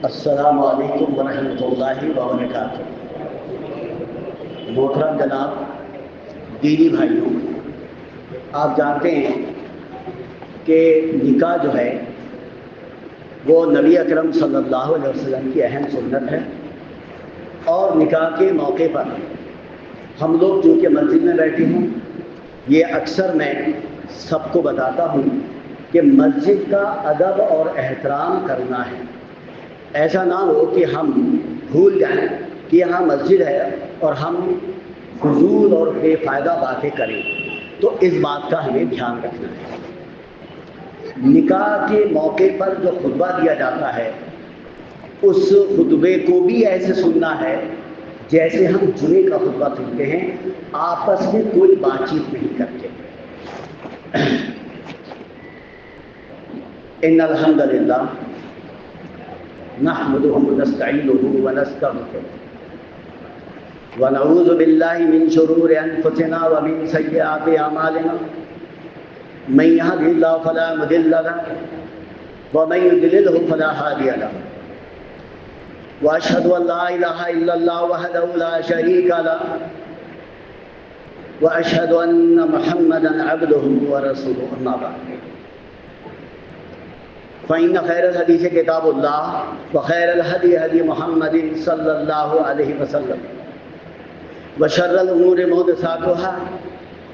السلام علیکم ورحمۃ اللہ وبرکاتہ۔ محترم جناب دینی بھائیوں، آپ جانتے ہیں کہ نکاح جو ہے وہ نبی اکرم صلی اللہ علیہ وسلم کی اہم سنت ہے، اور نکاح کے موقع پر ہم لوگ جو کہ مسجد میں بیٹھے ہوں، یہ اکثر میں سب کو بتاتا ہوں کہ مسجد کا ادب اور احترام کرنا ہے۔ ایسا نہ ہو کہ ہم بھول جائیں کہ یہاں مسجد ہے اور ہم فضول اور بے فائدہ باتیں کریں، تو اس بات کا ہمیں دھیان رکھنا ہے۔ نکاح کے موقع پر جو خطبہ دیا جاتا ہے، اس خطبے کو بھی ایسے سننا ہے جیسے ہم جمعے کا خطبہ سنتے ہیں، آپس میں کوئی بات چیت نہیں کرتے۔ ان الحمد للہ نحمده ونستعینه ونستغفره ونعوذ باللہ من شرور انفسنا ومن سیئات اعمالنا، من يهده الله فلا مضل له ومن يضلل فلا هادي له، واشهد ان لا اله الا الله وحده لا شريك له، واشهد ان محمدا عبده ورسوله، اما بعد فإن خير الحديث كتاب الله وخير الهدي هدي محمد صلى الله عليه وسلم، وشر الأمور محدثاتها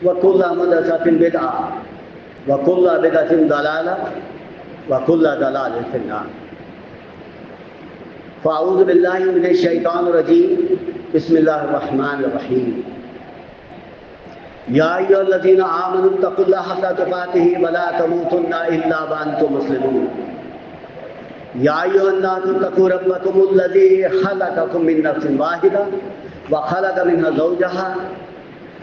وكل محدثة بدعة وكل بدعة ضلالة وكل ضلالة في النار۔ فأعوذ بالله من الشيطان الرجيم، بسم الله الرحمن الرحيم۔ یا ایھا الذین آمنوا اتقوا اللہ حق تقاته ولا تموتن الا وانتم مسلمون۔ یا ایھا الناس اتقوا ربکم الذی خلقکم من نفس واحدہ وخلق منها زوجها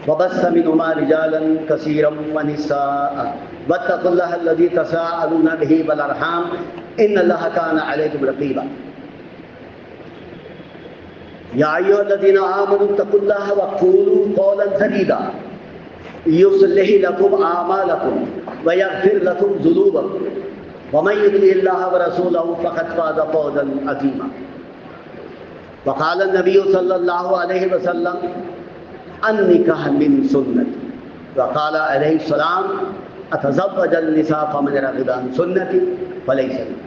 وبث منهما رجالا كثيرا ونساء واتقوا الله الذي تساءلون به والارحام ان الله كان عليكم رقيبا۔ یا ایھا الذین آمنوا اتقوا الله وقولوا قولا سدیدا یصلح لکم اعمالکم ویغفر لکم ذنوبکم ومن یطع اللہ ورسولہ فقد فاز فوزا عظیما۔ وقال النبی صلی اللہ علیہ وسلم النکاح من سنتی، وقال علیہ السلام اتزوج النساء فمن رغب عن سنتی فلیس منی۔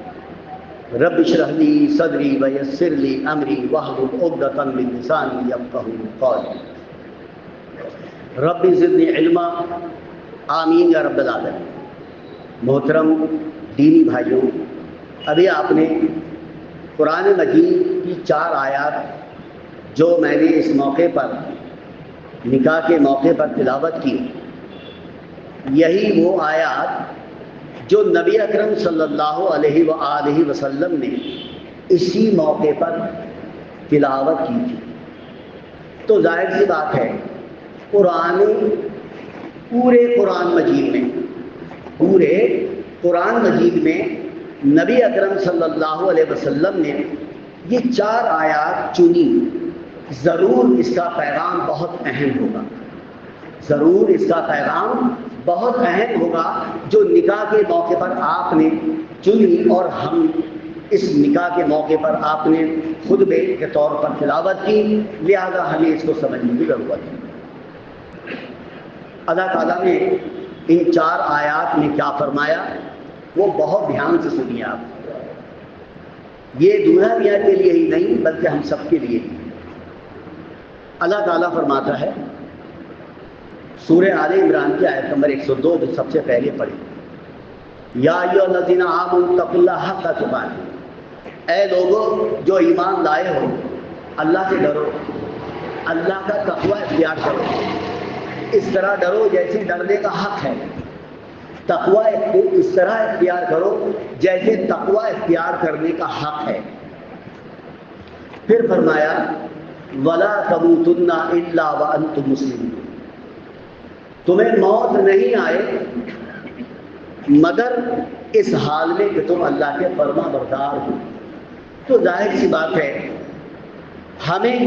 رب اشرح لی صدری ویسر لی امری واحلل عقدۃ من لسانی یفقہوا قولی۔ رب زدنی علما، آمین یا رب العالمین۔ محترم دینی بھائیوں، ابھی آپ نے قرآن مجید کی 4 آیات جو میں نے اس موقع پر نکاح کے موقع پر تلاوت کی، یہی وہ آیات جو نبی اکرم صلی اللہ علیہ وآلہ وسلم نے اسی موقع پر تلاوت کی تھی۔ تو ظاہر سی بات ہے، پورے قرآن مجید میں نبی اکرم صلی اللہ علیہ وسلم نے یہ 4 آیات چنی، ضرور اس کا پیغام بہت اہم ہوگا، جو نکاح کے موقع پر آپ نے چنی، اور ہم اس نکاح کے موقع پر آپ نے خطبے کے طور پر تلاوت کی، لہذا ہمیں اس کو سمجھنے کی ضرورت ہے۔ اللہ تعالیٰ نے ان 4 آیات میں کیا فرمایا وہ بہت دھیان سے سنیے آپ۔ یہ دولہا میاں کے لیے ہی نہیں بلکہ ہم سب کے لیے ہی۔ اللہ تعالیٰ فرماتا ہے سورہ آل عمران کی آیت نمبر 102 جو سب سے پہلے پڑھی، یا ایھا الذین آمنوا اتقوا اللہ حق تقاته، اے لوگوں جو ایمان لائے ہو، اللہ سے ڈرو، اللہ کا تقوی اختیار کرو، اس طرح ڈرو جیسے ڈرنے کا حق ہے، تقوی اس طرح اختیار کرو جیسے تقوی اختیار کرنے کا حق ہے۔ پھر فرمایا وَلَا تَمُوتُنَّ إِلَّا وَأَنْتُمْ مُسْلِمُونَ، تمہیں موت نہیں آئے مگر اس حال میں کہ تم اللہ کے فرما بردار ہو۔ تو ظاہر سی بات ہے، ہمیں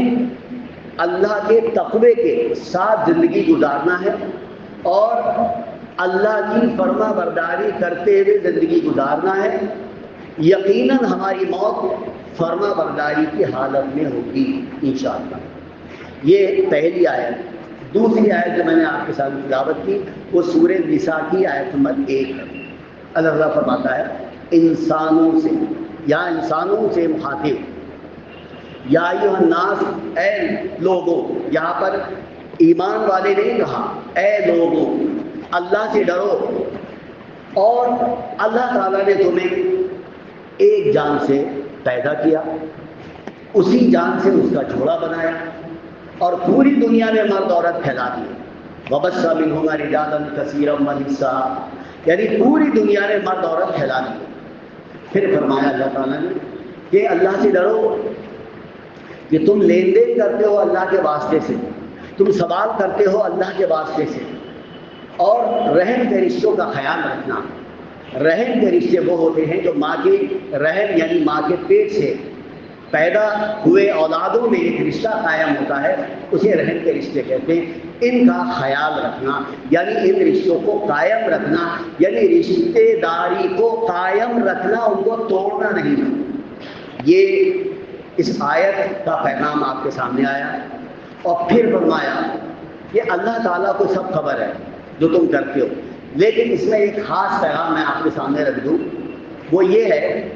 اللہ کے تقوی کے ساتھ زندگی گزارنا ہے اور اللہ کی فرما برداری کرتے ہوئے زندگی گزارنا ہے۔ یقیناً ہماری موت فرما برداری کی حالت میں ہوگی انشاءاللہ۔ یہ پہلی آیت۔ دوسری آیت جو میں نے آپ کے ساتھ تلاوت کی وہ سورہ نساء کی آیت نمبر 1 ہے۔ اللہ تعالیٰ فرماتا ہے انسانوں سے یا انسانوں سے مخاطب، یا ایھا الناس، اے لوگوں، یہاں پر ایمان والے نہیں کہا، اے لوگوں اللہ سے ڈرو، اور اللہ تعالیٰ نے تمہیں ایک جان سے پیدا کیا، اسی جان سے اس کا جوڑا بنایا اور پوری دنیا میں مرد عورت پھیلا دیے۔ وَبَثَّ مِنْهُمَا رِجَالًا كَثِيرًا وَنِسَاءً، یعنی پوری دنیا میں مرد عورت پھیلا دیے۔ پھر فرمایا اللہ تعالیٰ نے کہ اللہ سے ڈرو کہ تم لین دین کرتے ہو اللہ کے واسطے سے، تم سوال کرتے ہو اللہ کے واسطے سے، اور رحم کے رشتوں کا خیال رکھنا۔ رحم کے رشتے وہ ہوتے ہیں جو ماں کے رحم یعنی ماں کے پیٹ سے پیدا ہوئے اولادوں میں ایک رشتہ قائم ہوتا ہے، اسے رحم کے رشتے کہتے ہیں۔ ان کا خیال رکھنا یعنی ان رشتوں کو قائم رکھنا، یعنی رشتے داری کو قائم رکھنا، ان کو توڑنا نہیں۔ یہ اس آیت کا پیغام آپ کے سامنے آیا، اور پھر فرمایا کہ اللہ تعالیٰ کو سب خبر ہے جو تم کرتے ہو، لیکن اس میں ایک خاص پیغام میں آپ کے سامنے رکھ دوں، وہ یہ ہے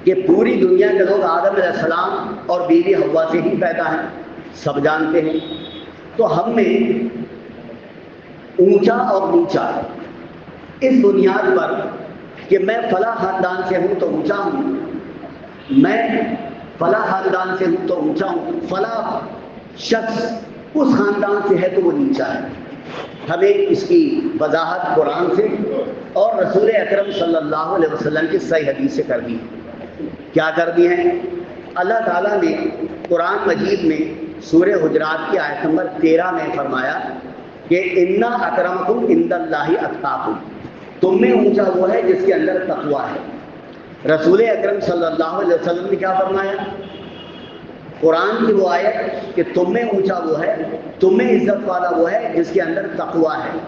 کہ پوری دنیا کے لوگ آدم علیہ السلام اور بیوی حوا سے ہی پیدا ہیں، سب جانتے ہیں۔ تو ہم میں اونچا اور نیچا اس بنیاد پر کہ میں فلاں خاندان سے ہوں تو اونچا ہوں، میں فلاں خاندان سے ہوں تو اونچا ہوں، فلاں شخص اس خاندان سے ہے تو وہ نیچا ہے۔ ہمیں اس کی وضاحت قرآن سے اور رسول اکرم صلی اللہ علیہ وسلم کی صحیح حدیث سے کر دی۔ کیا کر دی ہیں؟ اللہ تعالیٰ نے قرآن مجید میں سورہ حجرات کی آیت نمبر 13 میں فرمایا کہ اِنَّ اَکْرَمَکُمْ عِندَ اللہِ أَتْقَاکُمْ، تم میں اونچا وہ ہے جس کے اندر تقویٰ ہے۔ رسول اکرم صلی اللہ علیہ وسلم نے کیا فرمایا؟ قرآن کی وہ آیت کہ تم میں اونچا وہ ہے، تم میں عزت والا وہ ہے جس کے اندر تقویٰ ہے۔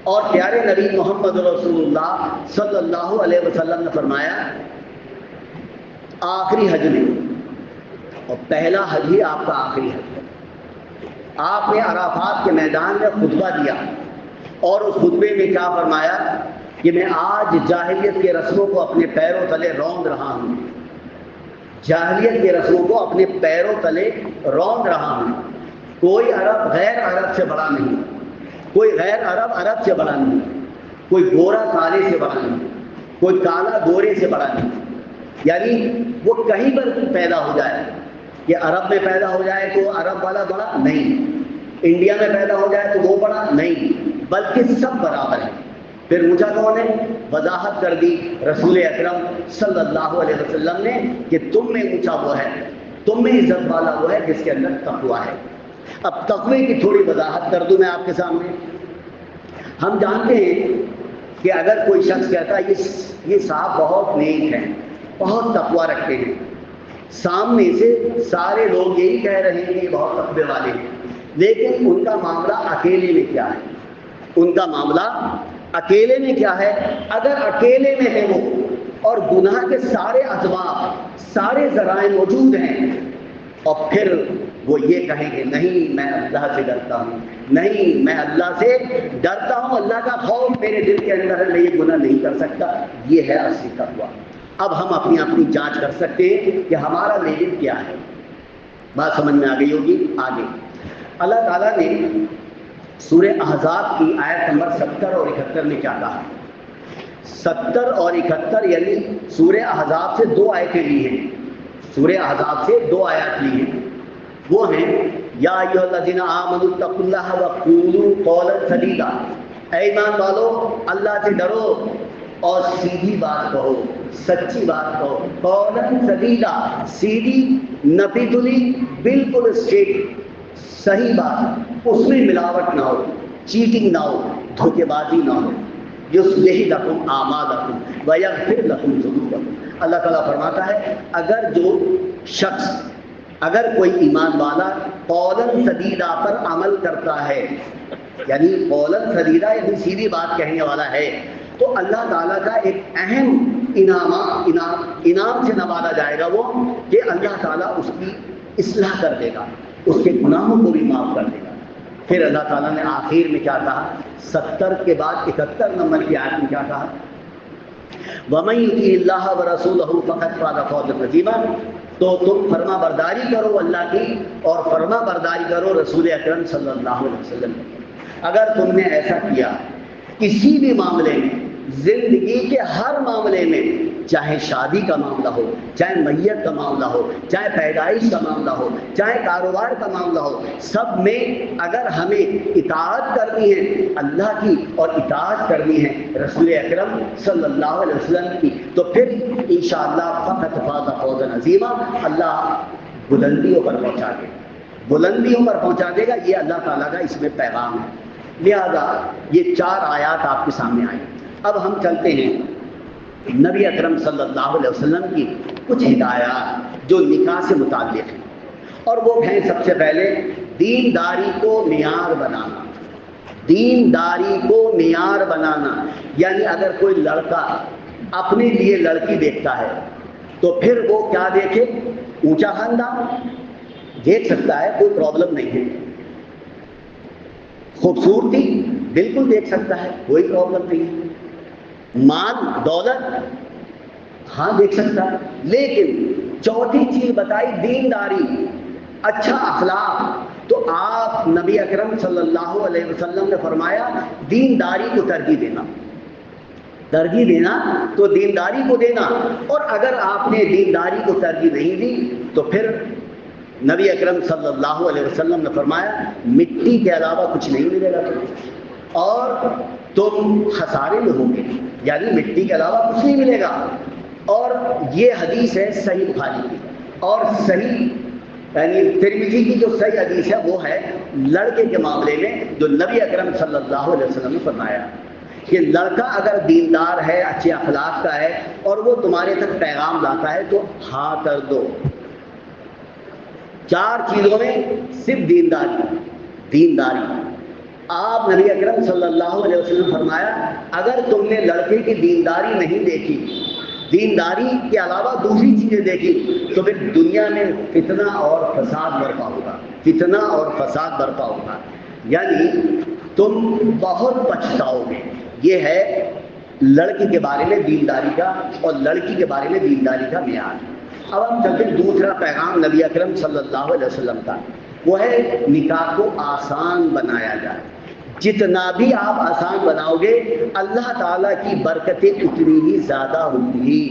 اور پیارے نبی محمد رسول اللہ صلی اللہ علیہ وسلم نے فرمایا آخری حج میں، اور پہلا حج ہی آپ کا آخری حج ہے، آپ نے عرفات کے میدان میں خطبہ دیا، اور اس خطبے میں کیا فرمایا کہ میں آج جاہلیت کے رسموں کو اپنے پیروں تلے روند رہا ہوں، جاہلیت کے رسموں کو اپنے پیروں تلے روند رہا ہوں۔ کوئی عرب غیر عرب سے بڑا نہیں، کوئی غیر عرب عرب سے بڑا نہیں، کوئی گورا کالے سے بڑا نہیں، کوئی کالا گورے سے بڑا نہیں، یعنی وہ کہیں پر پیدا ہو جائے، کہ عرب میں پیدا ہو جائے تو عرب والا بڑا نہیں، انڈیا میں پیدا ہو جائے تو وہ بڑا نہیں، بلکہ سب برابر ہیں۔ پھر اونچا کون ہے؟ وضاحت کر دی رسول اکرم صلی اللہ علیہ وسلم نے کہ تم میں اونچا وہ ہے، تم میں عزت والا وہ ہے جس کے اندر تقویٰ ہے۔ اب تقوی کی تھوڑی وضاحت کر دوں میں آپ کے سامنے۔ ہم جانتے ہیں کہ اگر کوئی شخص کہتا ہے یہ صاحب بہت نیک ہیں، بہت تقویٰ رکھتے ہیں، سامنے سے سارے لوگ یہی کہہ رہے ہیں کہ بہت تقوی والے ہیں، لیکن ان کا معاملہ اکیلے میں کیا ہے؟ ان کا معاملہ اکیلے میں کیا ہے؟ اگر اکیلے میں ہے وہ اور گناہ کے سارے اسباب سارے ذرائع موجود ہیں، اور پھر وہ یہ کہیں کہ نہیں میں اللہ سے ڈرتا ہوں، نہیں میں اللہ سے ڈرتا ہوں، اللہ کا خوف میرے دل کے اندر ہے، میں یہ گناہ نہیں کر سکتا، یہ ہے اصلی تقویٰ۔ اب ہم اپنی جانچ کر سکتے ہیں کہ ہمارا لیول کیا ہے۔ بات سمجھ میں آ گئی ہوگی؟ آگے اللہ تعالیٰ نے سورہ احزاب کی آیت نمبر 70 اور 71 میں کیا کہا؟ 70 اور 71 یعنی سورہ احزاب سے 2 آیتیں لی ہیں، سورہ احزاب سے 2 آیات لی ہیں، وہ ہیں یا ایھا الذین آمنوا اتقوا اللہ وقولوا قولا سدیدا، اے ایمان والو اللہ سے ڈرو اور سیدھی بات کہو، سچی بات کہو، قولا سدیدا، سیدھی نپی تلی بالکل اسٹریٹ صحیح بات، اس میں ملاوٹ نہ ہو، چیٹنگ نہ ہو، دھوکے بازی نہ ہو۔ یصلح لکم اعمالکم ویغفر لکم ذنوبکم، اللہ تعالیٰ فرماتا ہے اگر جو شخص، اگر کوئی ایمان والا قولاً سدیدہ پر عمل کرتا ہے، یعنی قولاً سدیدہ یعنی سیدھی بات کہنے والا ہے، تو اللہ تعالیٰ کا ایک اہم انعام سے نوازا جائے گا وہ کہ اللہ تعالیٰ اس کی اصلاح کر دے گا، اس کے گناہوں کو بھی معاف کر دے گا۔ پھر اللہ تعالیٰ نے آخر میں کیا کہا؟ 70 کے بعد 71 نمبر کی آیت میں کیا کہا؟ وَمَن يُطِعِ اللَّهَ وَرَسُولَهُ فَقَدْ فَازَ فَوْزًا عَظِيمًا، تو تم فرما برداری کرو اللہ کی اور فرما برداری کرو رسول اکرم صلی اللہ علیہ وسلم کی۔ اگر تم نے ایسا کیا کسی بھی معاملے میں، زندگی کے ہر معاملے میں، چاہے شادی کا معاملہ ہو، چاہے میت کا معاملہ ہو، چاہے پیدائش کا معاملہ ہو، چاہے کاروبار کا معاملہ ہو، سب میں اگر ہمیں اطاعت کرنی ہے اللہ کی اور اطاعت کرنی ہے رسول اکرم صلی اللہ علیہ وسلم کی، تو پھر انشاءاللہ فقط فاز فوزا عظیما، اللہ بلندیوں پر پہنچا دے گا، بلندیوں پر پہنچا دے گا۔ یہ اللہ تعالیٰ کا اس میں پیغام ہے۔ لہذا یہ 4 آیات آپ کے سامنے آئیں۔ اب ہم چلتے ہیں نبی اکرم صلی اللہ علیہ وسلم کی کچھ ہدایات جو نکاح سے متعلق ہیں، اور وہ ہیں سب سے پہلے دینداری کو معیار بنانا۔ دینداری کو معیار بنانا یعنی اگر کوئی لڑکا اپنے لیے لڑکی دیکھتا ہے تو پھر وہ کیا دیکھے؟ اونچا خاندان دیکھ سکتا ہے، کوئی پرابلم نہیں ہے، خوبصورتی بالکل دیکھ سکتا ہے، کوئی پرابلم نہیں ہے، مال دولت ہاں دیکھ سکتا ہے، لیکن چوتھی چیز بتائی دینداری، اچھا اخلاق۔ تو آپ نبی اکرم صلی اللہ علیہ وسلم نے فرمایا دینداری کو ترجیح دینا، ترجیح دینا تو دینداری کو دینا، اور اگر آپ نے دینداری کو ترجیح نہیں دی تو پھر نبی اکرم صلی اللہ علیہ وسلم نے فرمایا مٹی کے علاوہ کچھ نہیں ملے گا تمہیں، اور تم خسارے میں ہوں گے، یعنی مٹی کے علاوہ کچھ نہیں ملے گا۔ اور یہ حدیث ہے صحیح بخاری کی، اور صحیح یعنی ترمذی کی جو صحیح حدیث ہے وہ ہے لڑکے کے معاملے میں، جو نبی اکرم صلی اللہ علیہ وسلم نے فرمایا کہ لڑکا اگر دیندار ہے، اچھے اخلاق کا ہے، اور وہ تمہارے تک پیغام لاتا ہے تو ہاں کر دو۔ 4 چیزوں میں صرف دینداری۔ آپ نبی اکرم صلی اللہ علیہ وسلم فرمایا اگر تم نے لڑکے کی دینداری نہیں دیکھی، دینداری کے علاوہ دوسری چیزیں دیکھی، تو پھر دنیا میں فتنہ اور فساد برپا ہوگا، فتنہ اور فساد برپا ہوگا، یعنی تم بہت پچھتاؤ گے۔ یہ ہے لڑکی کے بارے میں دینداری کا اور لڑکی کے بارے میں دینداری کا معیار۔ اب ہم چلتے ہیں دوسرا پیغام نبی اکرم صلی اللہ علیہ وسلم کا، وہ ہے نکاح کو آسان بنایا جائے۔ جتنا بھی آپ آسان بناؤ گے اللہ تعالیٰ کی برکتیں اتنی ہی زیادہ ہوں گی،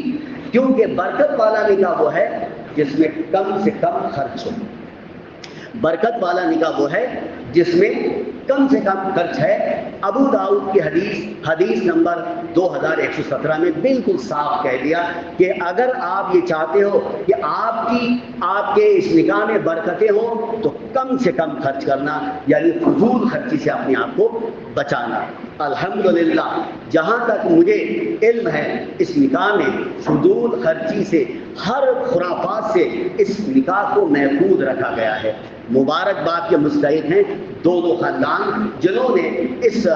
کیونکہ برکت والا نکاح وہ ہے جس میں کم سے کم خرچ ہو۔ برکت والا نکاح وہ ہے جس میں کم سے کم خرچ ہے۔ ابو داؤد کی حدیث نمبر 2117 میں بالکل صاف کہہ دیا کہ اگر آپ یہ چاہتے ہو کہ آپ کے اس نکاح میں برکتیں ہوں تو کم سے کم خرچ کرنا، یعنی فضول خرچی سے اپنے آپ کو بچانا۔ الحمدللہ جہاں تک مجھے علم ہے اس نکاح میں فضول خرچی سے، ہر خرافات سے اس نکاح کو محفوظ رکھا گیا ہے۔ مبارکباد کے مستحق ہیں دونوں خاندان جنہوں نے اس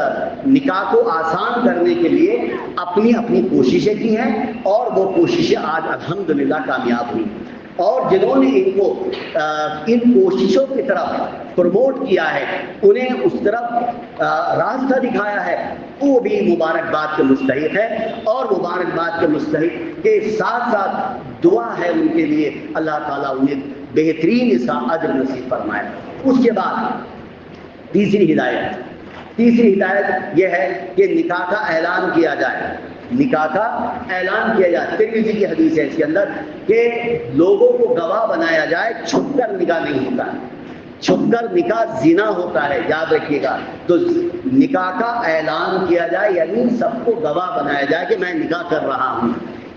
نکاح کو آسان کرنے کے لیے اپنی اپنی کوششیں کی ہیں، اور وہ کوششیں آج الحمدللہ کامیاب ہوئی، اور جنہوں نے ان کوششوں کی طرف پروموٹ کیا ہے، انہیں اس طرف راستہ دکھایا ہے، وہ بھی مبارکباد کے مستحق ہے۔ اور مبارکباد کے مستحق کے ساتھ ساتھ دعا ہے ان کے لیے، اللہ تعالیٰ انہیں بہترین اس کا اجر نصیب فرمائے۔ اس کے بعد تیسری ہدایت یہ ہے کہ نکاح کا اعلان کیا جائے، نکاح کا اعلان کیا جائے۔ ترمذی کی حدیث ہے اس کے اندر کہ لوگوں کو گواہ بنایا جائے، چھپ کر نکاح نہیں ہوتا ہے، چھپ کر نکاح زنا ہوتا ہے، یاد رکھیے گا۔ تو نکاح کا اعلان کیا جائے یعنی سب کو گواہ بنایا جائے کہ میں نکاح کر رہا ہوں۔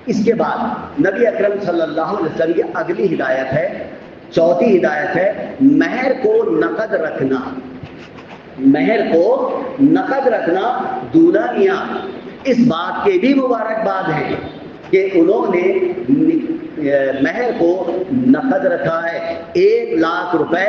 اس کے بعد نبی اکرم صلی اللہ علیہ وسلم کی اگلی ہدایت ہے، چوتھی ہدایت ہے مہر کو نقد رکھنا۔ مہر کو نقد رکھنا، دولہا میاں اس بات کے بھی مبارکباد ہے کہ انہوں نے مہر کو نقد رکھا ہے، 1 لاکھ روپے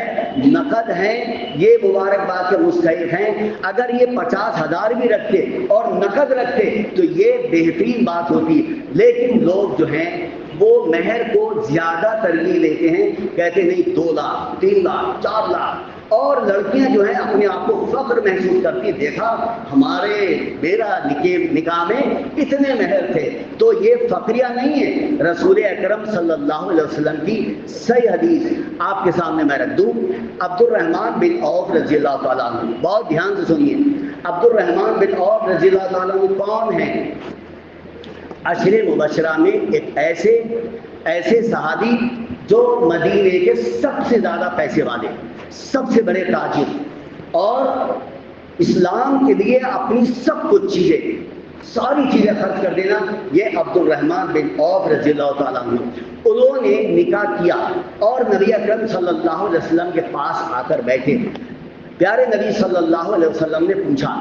نقد ہیں، یہ مبارکباد کے مستحق ہیں۔ اگر یہ 50,000 بھی رکھتے اور نقد رکھتے تو یہ بہترین بات ہوتی، لیکن لوگ جو ہیں وہ مہر کو زیادہ ترجیح دیتے ہیں، کہتے نہیں 2 لاکھ 3 لاکھ 4 لاکھ، اور لڑکیاں جو ہیں اپنے آپ کو فخر محسوس کرتی، دیکھا ہمارے میرا نکاح میں اتنے مہر تھے۔ تو یہ فخریہ نہیں ہے، رسول اکرم صلی اللہ علیہ وسلم کی صحیح حدیث آپ کے سامنے میں رکھ دوں۔ عبد الرحمن بن عوف رضی اللہ تعالیٰ عنہ، بہت دھیان سے سنیے، عبد الرحمن بن عوف رضی اللہ تعالیٰ عنہ کون ہیں؟ عشر مبشرہ میں ایک ایسے صحابی جو مدینے کے سب سے زیادہ پیسے والے، سب سے بڑے تاجر، اور اسلام کے لیے اپنی سب کچھ چیزیں، ساری چیزیں خرچ کر دینا، یہ عبد الرحمن بن عوف رضی اللہ تعالیٰ عنہ، انہوں نے نکاح کیا اور نبی اکرم صلی اللہ علیہ وسلم کے پاس آ کر بیٹھے۔ پیارے نبی صلی اللہ علیہ وسلم نے پوچھا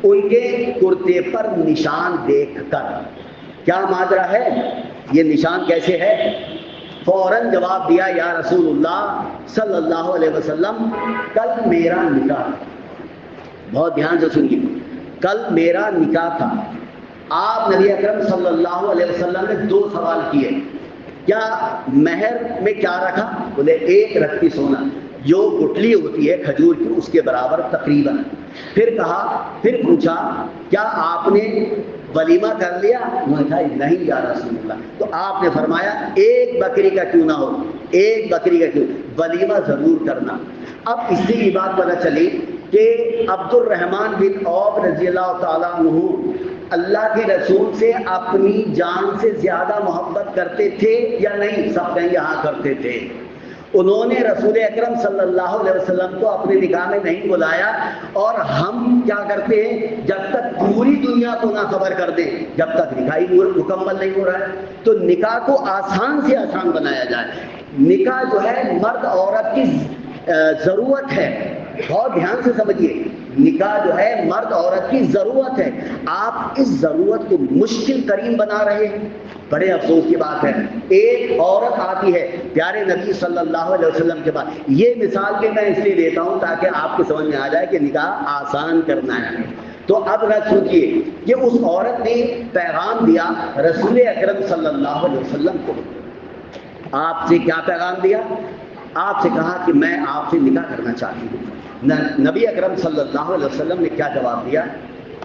ان کے کرتے پر نشان دیکھ کر، کیا ماجرا ہے، یہ نشان کیسے ہے؟ فوراً جواب دیا، یا رسول اللہ صلی اللہ علیہ وسلم کل میرا نکاح، بہت دھیان سے سنیے، کل میرا نکاح تھا۔ آپ نبی اکرم صلی اللہ علیہ وسلم نے 2 سوال کیے، کیا مہر میں کیا رکھا؟ بولے 1 رتی سونا، جو گٹلی ہوتی ہے کھجور کی اس کے برابر تقریباً۔ پھر پوچھا کیا آپ نے ولیمہ کر لیا؟ انہوں نے کہا نہیں یا رسول اللہ۔ تو آپ نے فرمایا 1 بکری کا کیوں نہ ہو، 1 بکری کا کیوں، ولیمہ ضرور کرنا۔ اب اس سے یہ بات پتہ چلی کہ عبد الرحمن بن عوف رضی اللہ تعالیٰ عنہ اللہ کے رسول سے اپنی جان سے زیادہ محبت کرتے تھے یا نہیں؟ سب کہیں یہاں کرتے تھے۔ انہوں نے رسول اکرم صلی اللہ علیہ وسلم کو اپنے نکاح میں نہیں بلایا، اور ہم کیا کرتے ہیں، جب تک پوری دنیا کو نہ خبر کر دیں، جب تک نکاح مکمل نہیں ہو رہا ہے، تو نکاح کو آسان سے آسان بنایا جائے۔ نکاح جو ہے مرد عورت کی ضرورت ہے، بہت دھیان سے سمجھیے، نکاح جو ہے مرد عورت کی ضرورت ہے، آپ اس ضرورت کو مشکل ترین بنا رہے ہیں۔ بڑے افسوس کی بات ہے، ایک عورت آتی ہے پیارے نبی صلی اللہ علیہ وسلم کے پاس، یہ مثال کہ میں اس لیے دیتا ہوں تاکہ آپ کو سمجھ میں آ جائے کہ نکاح آسان کرنا ہے۔ تو اب نہ سوچیے کہ اس عورت نے پیغام دیا رسول اکرم صلی اللہ علیہ وسلم کو، آپ سے کیا پیغام دیا؟ آپ سے کہا کہ میں آپ سے نکاح کرنا چاہتی ہوں۔ نبی اکرم صلی اللہ علیہ وسلم نے کیا جواب دیا؟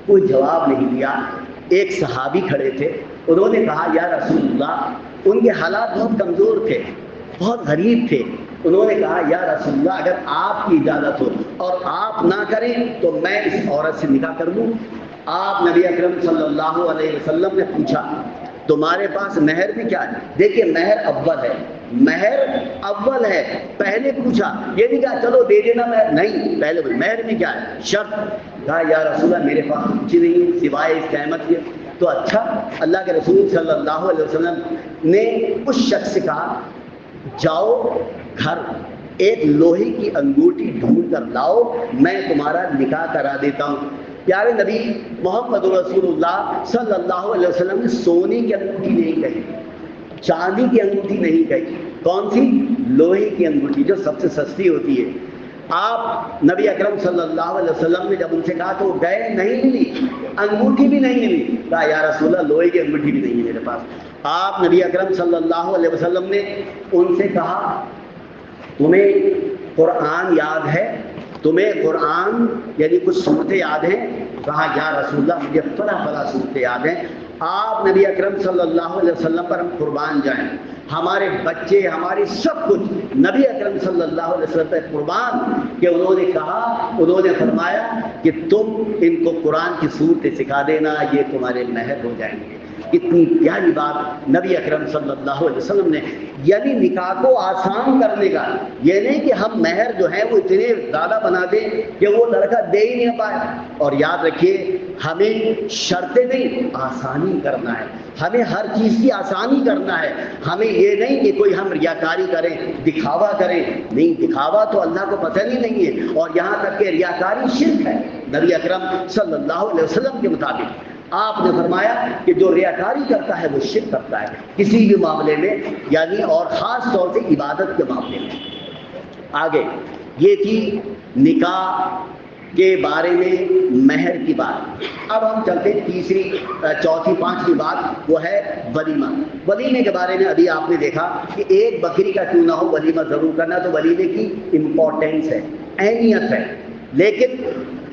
کوئی جواب نہیں دیا۔ ایک صحابی کھڑے تھے، انہوں نے کہا یا رسول اللہ، ان کے حالات بہت کمزور تھے، بہت غریب تھے، انہوں نے کہا یا رسول اللہ اگر آپ کی اجازت ہو اور آپ نہ کریں تو میں اس عورت سے نکاح کر لوں۔ آپ نبی اکرم صلی اللہ علیہ وسلم نے پوچھا تمہارے پاس مہر بھی کیا ہے؟ دیکھیے مہر اول ہے، مہر اول ہے، پہلے پوچھا، یہ نہیں کہا چلو دے دینا مہر، نہیں، پہلے مہر میں کیا ہے، شرط۔ کہا یا رسول اللہ میرے پاس کچھ نہیں سوائے اس قیمت کے۔ تو اچھا، اللہ کے رسول صلی اللہ علیہ وسلم نے اس شخص سے کہا جاؤ گھر ایک لوہے کی انگوٹھی ڈھونڈ کر لاؤ، میں تمہارا نکاح کرا دیتا ہوں۔ پیارے نبی محمد رسول اللہ صلی اللہ علیہ وسلم نے سونے کی انگوٹھی نہیں کہی، چاندی کی انگوٹھی نہیں کہی، کون سی؟ لوہے کی انگوٹھی، جو سب سے سستی ہوتی ہے۔ آپ نبی اکرم صلی اللہ علیہ وسلم نے جب ان سے کہا تو وہ گئے، نہیں ملی، انگوٹھی بھی نہیں ملی۔ کہا یا رسول اللہ لوہے کی انگوٹھی بھی نہیں ہے میرے پاس۔ آپ نبی اکرم صلی اللہ علیہ وسلم نے ان سے کہا تمہیں قرآن یاد ہے؟ تمہیں قرآن یعنی کچھ صورتیں یاد ہیں؟ کہا یا رسول اللہ مجھے فلاں صورتیں یاد ہیں۔ آپ نبی اکرم صلی اللہ علیہ وسلم پر ہم قربان جائیں، ہمارے بچے، ہماری سب کچھ نبی اکرم صلی اللہ علیہ وسلم پر قربان، کہ انہوں نے کہا، انہوں نے فرمایا کہ تم ان کو قرآن کی صورتیں سکھا دینا، یہ تمہارے مہر ہو جائیں گے۔ کتنی پیاری بات نبی اکرم صلی اللہ علیہ وسلم نے، یعنی نکاح کو آسان کرنے کا، یہ نہیں کہ ہم مہر جو ہیں وہ اتنے زیادہ بنا دیں کہ وہ لڑکا دے ہی نہیں پائے۔ اور یاد رکھیے ہمیں شرطیں نہیں، آسانی کرنا ہے، ہمیں ہر چیز کی آسانی کرنا ہے۔ ہمیں یہ نہیں کہ کوئی ہم ریاکاری کریں، دکھاوا کریں، نہیں، دکھاوا تو اللہ کو پسند ہی نہیں ہے، اور یہاں تک کہ ریاکاری شرک ہے نبی اکرم صلی اللہ علیہ وسلم کے مطابق۔ آپ نے فرمایا کہ جو ریاکاری کرتا ہے وہ شرک کرتا ہے کسی بھی معاملے میں، یعنی اور خاص طور سے عبادت کے معاملے میں۔ آگے یہ تھی نکاح کے بارے میں مہر کی بات. اب ہم چلتے تیسری چوتھی پانچویں بات، وہ ہے ولیمہ. ولیمے کے بارے میں ابھی آپ نے دیکھا کہ ایک بکری کا کیوں نہ ہو ولیمہ ضرور کرنا. تو ولیمے کی امپورٹینس ہے، اہمیت ہے، لیکن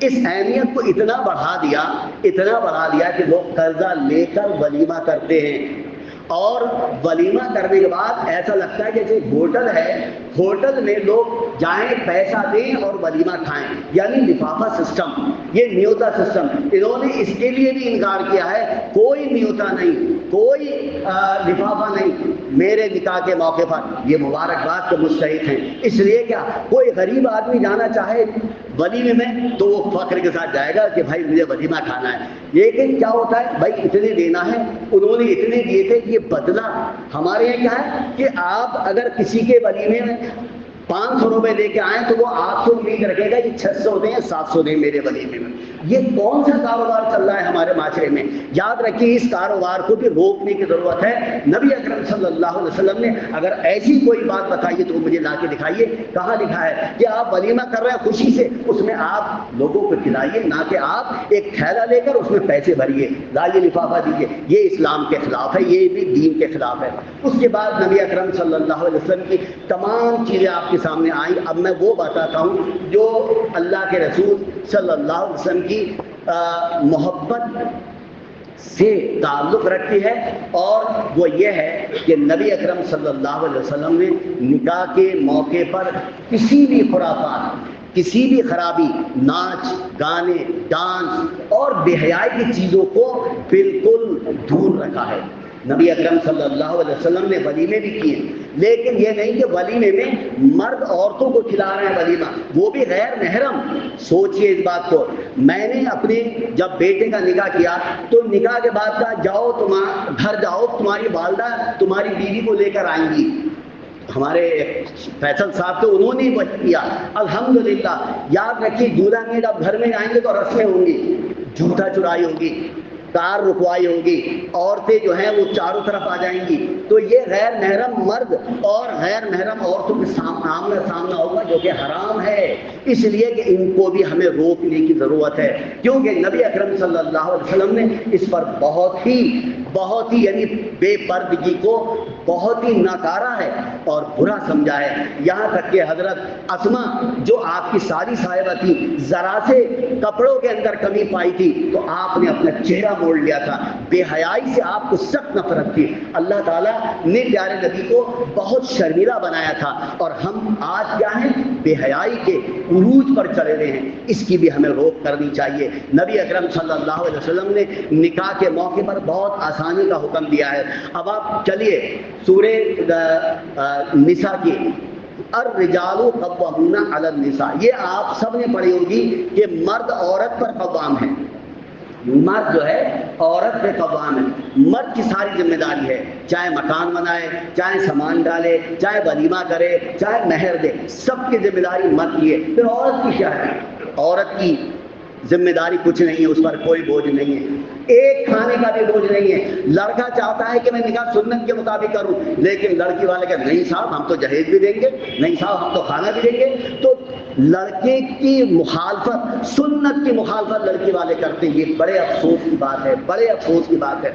اس اہمیت کو اتنا بڑھا دیا کہ لوگ قرضہ لے کر ولیمہ کرتے ہیں. اور ولیمہ کرنے کے بعد ایسا لگتا ہے جیسے ہوٹل ہے، ہوٹل میں لوگ جائیں پیسہ دیں اور ولیمہ کھائیں، یعنی لفافہ سسٹم، یہ نیوتا سسٹم. انہوں نے اس کے لیے بھی انکار کیا ہے، کوئی نیوتا نہیں، کوئی لفافہ نہیں میرے نکاح کے موقع پر. یہ مبارکباد کے مستحق ہیں. اس لیے کیا کوئی غریب آدمی جانا چاہے ولیمے میں تو وہ فخر کے ساتھ جائے گا کہ بھائی مجھے ولیمہ کھانا ہے. لیکن کیا ہوتا ہے بھائی اتنے دینا ہے، انہوں نے اتنے دیے تھے. یہ بدلہ ہمارے یہاں کیا ہے کہ آپ اگر کسی کے ولیمے میں 500 روپے لے کے آئیں تو وہ 800 امید رکھے گا کہ 600 دیں 700 دیں میرے ولیمے میں. یہ کون سا کاروبار چل رہا ہے ہمارے معاشرے میں؟ یاد رکھیے اس کاروبار کو بھی روکنے کی ضرورت ہے. نبی اکرم صلی اللہ علیہ وسلم نے اگر ایسی کوئی بات بتائیے تو مجھے لا کے دکھائیے. کہاں لکھا ہے کہ آپ ولیمہ کر رہے ہیں خوشی سے، اس میں آپ لوگوں کو کھلائیے، نہ کہ آپ ایک تھیلا لے کر اس میں پیسے بھریے، لائیے لفافہ دیجیے. یہ اسلام کے خلاف ہے، یہ بھی دین کے خلاف ہے. اس کے بعد نبی اکرم صلی اللہ علیہ وسلم کی تمام چیزیں آپ کے سامنے آئیں. اب میں وہ بتاتا ہوں جو اللہ کے رسول صلی اللہ علیہ وسلم کی محبت سے تعلق رکھتی ہے، اور وہ یہ ہے کہ نبی اکرم صلی اللہ علیہ وسلم نے نکاح کے موقع پر کسی بھی خرافات، کسی بھی خرابی، ناچ گانے، ڈانس اور بے حیائی کی چیزوں کو بالکل دور رکھا ہے. نبی اکرم صلی اللہ علیہ وسلم نے ولیمے بھی کیے، لیکن یہ نہیں کہ ولیمے میں مرد عورتوں کو کھلا رہے ہیں ولیمہ، وہ بھی غیر محرم. سوچئے اس بات کو. میں نے اپنے جب بیٹے کا نکاح کیا تو نکاح کے بعد کہا جاؤ گھر جاؤ، تمہاری والدہ تمہاری بیوی کو لے کر آئیں گی. ہمارے فیصل صاحب تو انہوں نے وہ کیا الحمدللہ. یاد رکھیے دولہا میں جب گھر میں آئیں گے تو رسمیں ہوں گی، جھوٹا چرائی ہوگی، کار رکوائی ہوگی، عورتیں جو ہیں وہ چاروں طرف آ جائیں گی. تو یہ غیر محرم مرد اور غیر محرم عورتوں کے آمنا سامنا ہوگا جو کہ حرام ہے. اس لیے کہ ان کو بھی ہمیں روکنے کی ضرورت ہے، کیونکہ نبی اکرم صلی اللہ علیہ وسلم نے اس پر بہت ہی یعنی بے پردگی کو بہت ہی ناکارہ ہے اور برا سمجھا ہے. یہاں تک کہ حضرت اسما جو آپ کی ساری صاحبہ تھی، ذرا سے کپڑوں کے اندر کمی پائی تھی تو آپ نے اپنا چہرہ موڑ لیا تھا. بے حیائی سے آپ کو سخت نفرت تھی. اللہ تعالیٰ نے پیارے نبی کو بہت شرمیلا بنایا تھا، اور ہم آج کیا ہیں بے حیائی کے عروج پر چلے ہوئے ہیں. اس کی بھی ہمیں روک کرنی چاہیے. نبی اکرم صلی اللہ علیہ وسلم نے نکاح کے موقع پر بہت آسانی کا حکم دیا ہے. اب آپ چلیے سورہ نساء کی الرجال قوامون علی النساء، یہ آپ سب نے پڑھی ہوگی کہ مرد عورت پر قوام ہے. مرد جو ہے عورت پہ قوام ہے. مرد کی ساری ذمہ داری ہے، چاہے مکان بنائے، چاہے سامان ڈالے، چاہے ولیمہ کرے، چاہے مہر دے، سب کی ذمہ داری مرد کی ہے. پھر عورت کی کیا ہے؟ عورت کی ذمہ داری کچھ نہیں ہے، اس پر کوئی بوجھ نہیں ہے، ایک کھانے کا بھی بوجھ نہیں ہے. لڑکا چاہتا ہے کہ میں نکاح سنت کے مطابق کروں، لیکن لڑکی والے کہ نہیں صاحب ہم تو جہیز بھی دیں گے، نہیں صاحب ہم تو کھانا بھی دیں گے. تو لڑکے کی مخالفت، سنت کی مخالفت لڑکی والے کرتے ہیں. یہ بڑے افسوس کی بات ہے، بڑے افسوس کی بات ہے.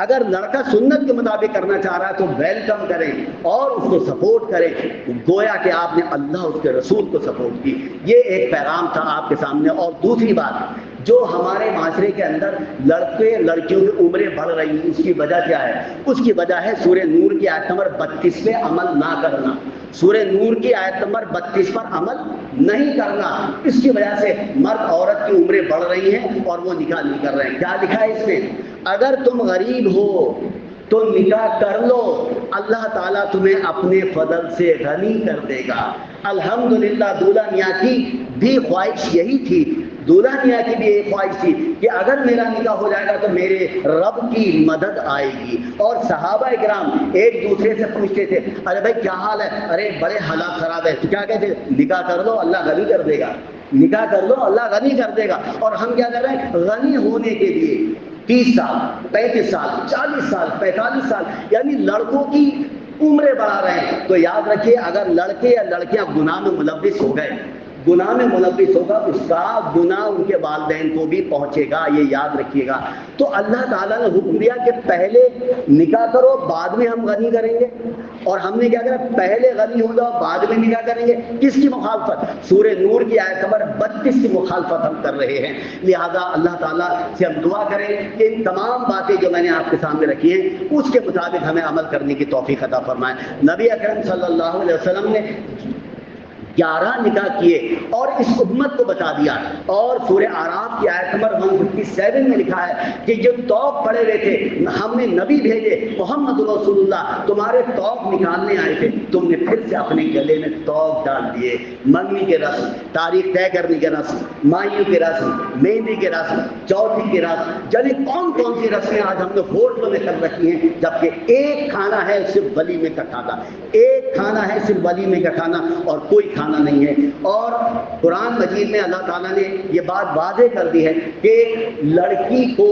اگر لڑکا سنت کے مطابق کرنا چاہ رہا ہے تو ویلکم کریں اور اس کو سپورٹ کریں، گویا کہ آپ نے اللہ اس کے رسول کو سپورٹ کی. یہ ایک پیغام تھا آپ کے سامنے. اور دوسری بات جو ہمارے معاشرے کے اندر لڑکے لڑکیوں کی عمریں بڑھ رہی ہیں، اس کی وجہ کیا ہے؟ اس کی وجہ ہے سورہ نور کی آیت نمبر 32 پہ عمل نہ کرنا. سورہ نور کی آیت نمبر 32 پر عمل نہیں کرنا. اس کی وجہ سے مرد عورت کی عمریں بڑھ رہی ہیں اور وہ نکاح نہیں کر رہے ہیں. کیا لکھا ہے اس میں؟ اگر تم غریب ہو تو نکاح کر لو، اللہ تعالیٰ تمہیں اپنے فضل سے غنی کر دے گا. الحمدللہ دولہا میاں کی بھی خواہش یہی تھی، دولہا میاں کی بھی ایک خواہش تھی کہ اگر میرا نکاح ہو جائے گا تو میرے رب کی مدد آئے گی. اور صحابہ کرام ایک دوسرے سے پوچھتے تھے ارے بھائی کیا حال ہے؟ ارے بڑے حالات خراب ہے. تو کیا کہتے ہیں؟ نکاح کر لو اللہ غنی کر دے گا، نکاح کر لو اللہ غنی کر دے گا. اور ہم کیا کر رہے ہیں؟ غنی ہونے کے لیے 30 سال 35 سال 40 سال 45 سال یعنی لڑکوں کی عمریں بڑھا رہے ہیں. تو یاد رکھیے اگر لڑکے یا لڑکیاں گناہ میں ملوث ہو گئے، گناہ میں ملوث ہوگا اس کا گناہ ان کے والدین کو بھی پہنچے گا، یہ یاد رکھیے گا۔ تو اللہ تعالیٰ نے حکم دیا کہ پہلے نکاح کرو بعد میں ہم غنی کریں گے، اور ہم نے کیا کرا؟ پہلے غنی ہو جاؤ بعد میں نکاح کریں گے۔ کس کی مخالفت؟ سورہ نور کی آیت نمبر 32 کی مخالفت ہم کر رہے ہیں۔ لہذا اللہ تعالیٰ سے ہم دعا کریں کہ ان تمام باتیں جو میں نے آپ کے سامنے رکھی ہیں اس کے مطابق ہمیں عمل کرنے کی توفیق عطا فرمائے۔ نبی اکرم صلی اللہ علیہ وسلم نے 11 نکاح کیے اور اس امت کو بتا دیا، اور سورہ اعراف کی آیت نمبر 157 میں لکھا ہے کہ جو توق پڑے ہوئے تھے ہم نے نبی بھیجے محمد رسول اللہ تمہارے توق نکالنے آئے تھے، تم نے پھر سے اپنے گلے میں توق ڈال دیے۔ منگنی کے رسم، تاریخ طے کرنے کے رسم، مائیوں کے رسم، مہندی کے رسم، چوتھی کے رسم، جانے کون کون سی رسمیں آج ہم نے ہوٹلوں میں کر رکھی ہیں، جبکہ ایک کھانا ہے صرف ولیمے کا کھانا، ایک کھانا ہے صرف ولیمے کا کھانا اور کوئی کھانا نہیں ہے۔ اور قرآن مجید میں اللہ تعالیٰ نے یہ بات واضح کر دی ہے کہ لڑکی کو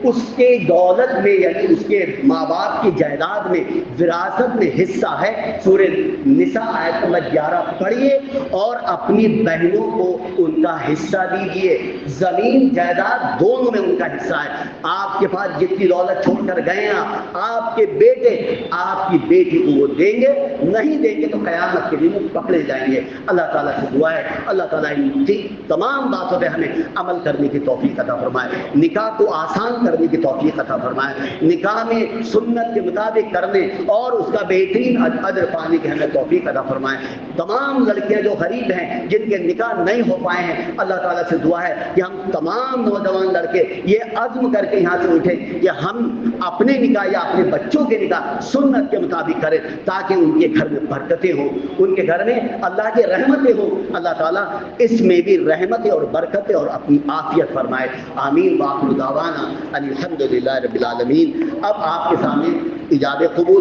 اس کے دولت میں یعنی اس کے ماں باپ کی جائیداد میں وراثت میں حصہ ہے۔ سورہ نساء آیت نمبر 11 پڑھیے اور اپنی بہنوں کو ان کا حصہ دیجیے۔ زمین جائیداد دونوں میں ان کا حصہ ہے۔ آپ کے پاس جتنی دولت چھوڑ کر گئے ہیں آپ کے بیٹے آپ کی بیٹی کو وہ دیں گے، نہیں دیں گے تو قیامت کے دن پکڑے جائیں گے۔ اللہ تعالیٰ سے دعا ہے اللہ تعالیٰ ان تمام باتوں پہ ہمیں عمل کرنے کی توفیق عطا فرمائے، نکاح کو آسان کرنے کی توفیق عطا فرمائے، نکاح میں سنت کے مطابق کرنے اور اس کا بہترین اجر پانے کی ہمیں توفیق عطا فرمائے۔ تمام لڑکیاں جو غریب ہیں جن کے نکاح نہیں ہو پائے ہیں اللہ تعالیٰ سے دعا ہے کہ ہم تمام نوجوان لڑکے یہ عزم کر کے یہاں سے اٹھیں کہ ہم اپنے نکاح یا اپنے بچوں کے نکاح سنت کے مطابق کریں تاکہ ان کے گھر میں برکتیں ہوں، ان کے گھر میں اللہ کے رحمتیں ہوں۔ اللہ تعالیٰ اس میں بھی رحمتیں اور برکتیں اور اپنی عافیت فرمائے۔ آمین۔ وآخر دعوانا ان الحمد للہ رب العالمین۔ اب آپ کے سامنے ایجاب قبول